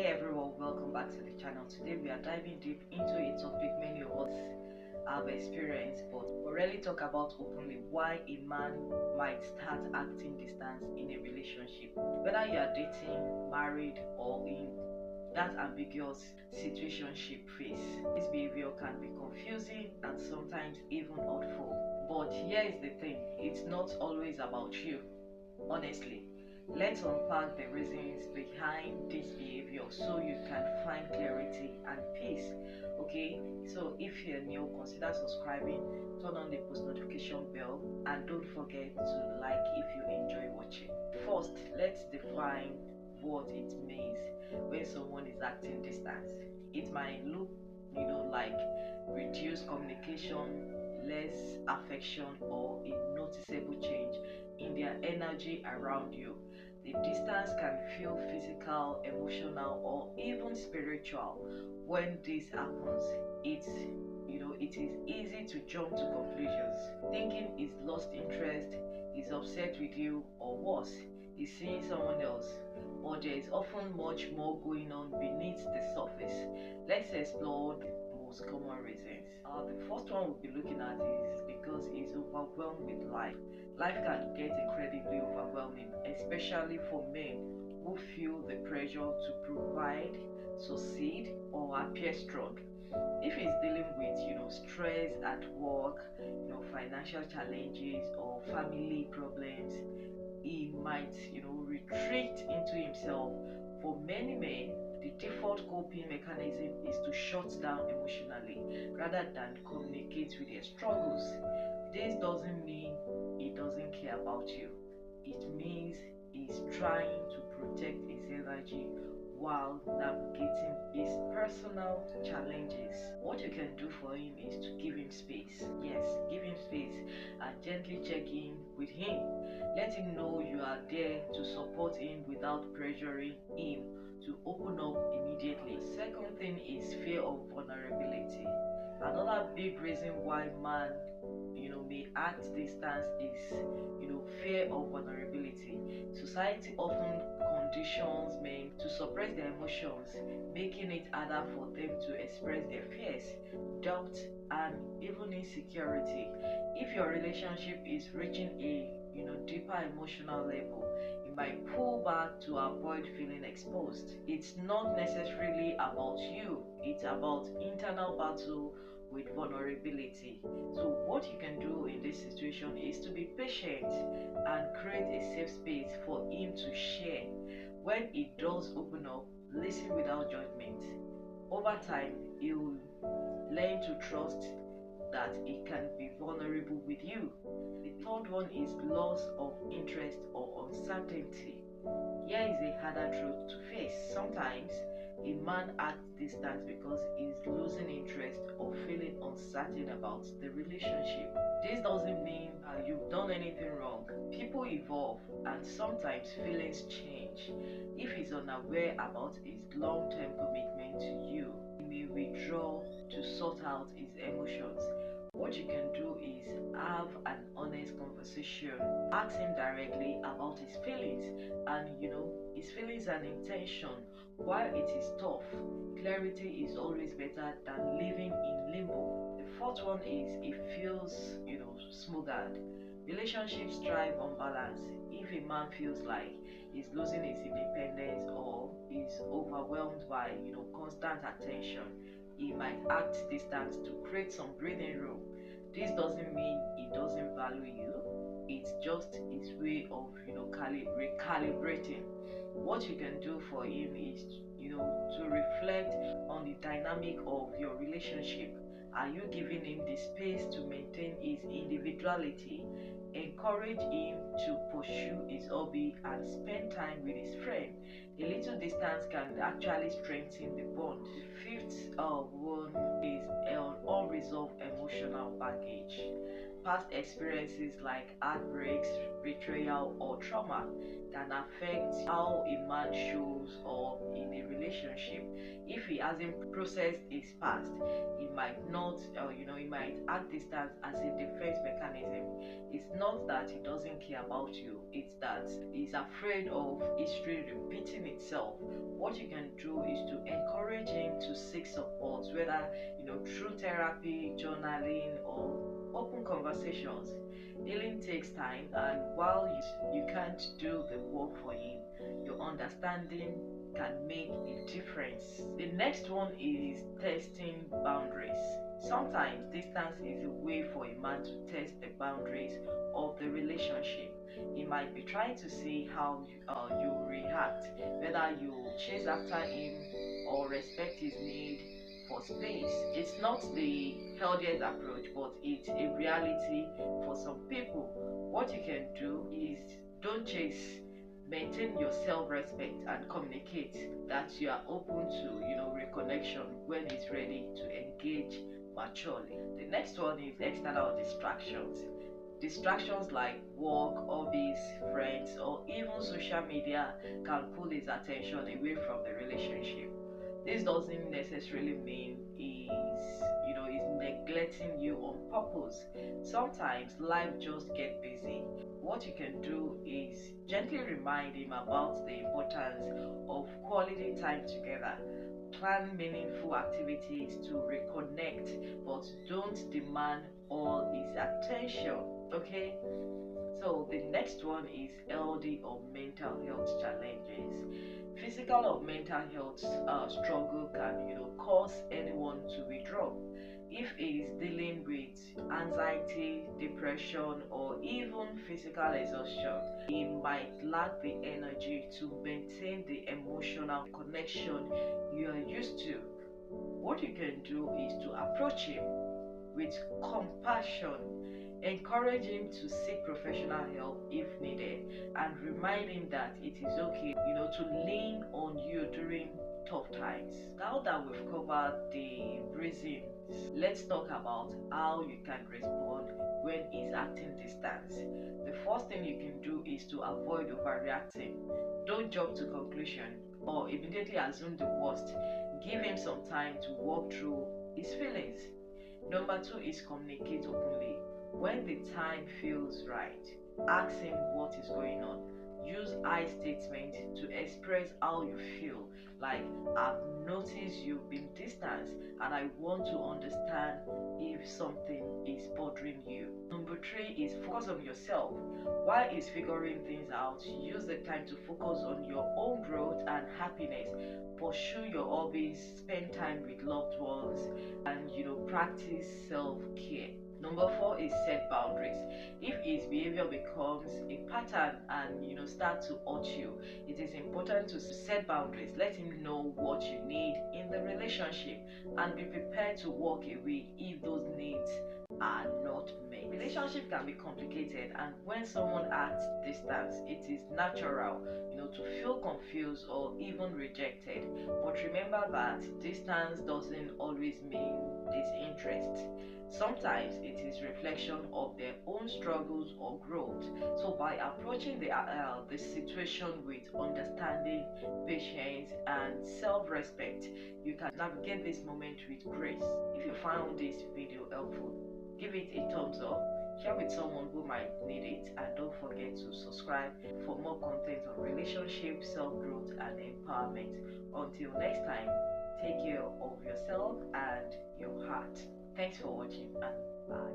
Hey everyone, welcome back to the channel. Today we are diving deep into a topic many of us have experienced but rarely talk about openly: why a man might start acting distance in a relationship. Whether you are dating, married, or in that ambiguous situationship phase, this behavior can be confusing and sometimes even hurtful. But here is the thing, it's not always about you. Honestly, let's unpack the reasons behind this behavior so you can find clarity and peace. Okay, so if you're new, consider subscribing, turn on the post notification bell, and don't forget to like if you enjoy watching. First, let's define what it means when someone is acting distance. It might look, like reduced communication, less affection, or a noticeable change in their energy around you. The distance can feel physical, emotional, or even spiritual. When this happens, it is easy to jump to conclusions, thinking is lost interest, is upset with you, or worse, is seeing someone else. But there is often much more going on beneath the surface. Let's explore the most common reasons. The first one we'll be looking at is because he's overwhelmed with life. Life can get incredibly overwhelming, especially for men who feel the pressure to provide, succeed, or appear strong. If he's dealing with, stress at work, financial challenges, or family problems, he might, retreat into himself. For many men, the default coping mechanism is to shut down emotionally rather than communicate with their struggles. This doesn't mean he doesn't care about you. It means he's trying to protect his energy while navigating his personal challenges. What you can do for him is to give him space. Yes, give him space and gently check in with him. Let him know you are there to support him without pressuring him to open up immediately. The second thing is fear of vulnerability. Another big reason why man may act distance is fear of vulnerability. Society often conditions men to suppress their emotions, making it harder for them to express their fears, doubt, and even insecurity. If your relationship is reaching a deeper emotional level, you might pull back to avoid feeling exposed. It's not necessarily about you, it's about internal battle with vulnerability. So what you can do in this situation is to be patient and create a safe space for him to share. When he does open up, listen without judgment. Over time, he will learn to trust that he can be vulnerable with you. The third one is loss of interest or uncertainty. Here is a harder truth to face. Sometimes a man acts distant because he's losing interest or feeling uncertain about the relationship. This doesn't mean you've done anything wrong. People evolve and sometimes feelings change. If he's unaware about his long-term commitment to you, he may withdraw to sort out his emotions. What you can do is have an honest conversation. Ask him directly about his feelings and his feelings and intention. While it is tough, clarity is always better than living in limbo. The fourth one is it feels smothered. Relationships thrive on balance. If a man feels like he's losing his independence or is overwhelmed by constant attention, he might act distance to create some breathing room. This doesn't mean he doesn't value you. It's just his way of recalibrating. What you can do for him is to reflect on the dynamic of your relationship. Are you giving him the space to maintain his individuality? Encourage him to pursue his hobby and spend time with his friend. A little distance can actually strengthen the bond. The fifth one is unresolved emotional baggage. Past experiences like heartbreaks, betrayal, or trauma can affect how a man shows up in a relationship. If he hasn't processed his past, he might not, he might act distance as a defense mechanism. It's not that he doesn't care about you, it's that he's afraid of history repeating acting itself, what you can do is to encourage him to seek support, whether through therapy, journaling, or open conversations. Healing takes time, and while you can't do the work for him, your understanding can make a difference. The next one is testing boundaries. Sometimes distance is a way for a man to test the boundaries of the relationship. He might be trying to see how you react, whether you chase after him or respect his need for space. It's not the healthiest approach, but it's a reality for some people. What you can do is don't chase, maintain your self-respect and communicate that you are open to reconnection when it's ready to engage maturely. The next one is external distractions. Distractions like work, hobbies, friends, or even social media can pull his attention away from the relationship. This doesn't necessarily mean he's neglecting you on purpose. Sometimes life just gets busy. What you can do is gently remind him about the importance of quality time together. Plan meaningful activities to reconnect, but don't demand all his attention. Okay? So the next one is LD or mental health challenges. Physical or mental health struggle can cause anyone to withdraw. If he is dealing with anxiety, depression, or even physical exhaustion, he might lack the energy to maintain the emotional connection you are used to. What you can do is to approach him with compassion, encourage him to seek professional help if needed, and remind him that it is okay, to lean on you during tough times. Now that we've covered the reasons, let's talk about how you can respond when he's acting distance. The first thing you can do is to avoid overreacting. Don't jump to conclusion or immediately assume the worst. Give him some time to walk through his feelings. Number two is communicate openly. When the time feels right, ask him what is going on. Use I statement to express how you feel. Like, I've noticed you've been distant and I want to understand if something is bothering you. Number three is focus on yourself. While he's figuring things out, use the time to focus on your own growth and happiness. Pursue your hobbies, spend time with loved ones, and practice self-care. Number four is set boundaries. If his behavior becomes a pattern and start to hurt you, it is important to set boundaries. Let him know what you need in the relationship and be prepared to walk away if those needs are not met. Relationship can be complicated, and when someone acts distance, it is natural to feel confused or even rejected. But remember that distance doesn't always mean disinterest. Sometimes it is reflection of their own struggles or growth. So by approaching the situation with understanding, patience, and self-respect, you can navigate this moment with grace. If you found this video helpful, give it a thumbs up, share with someone who might need it, and don't forget to subscribe for more content on relationships, self-growth, and empowerment. Until next time, take care of yourself and your heart. Thanks for watching and bye.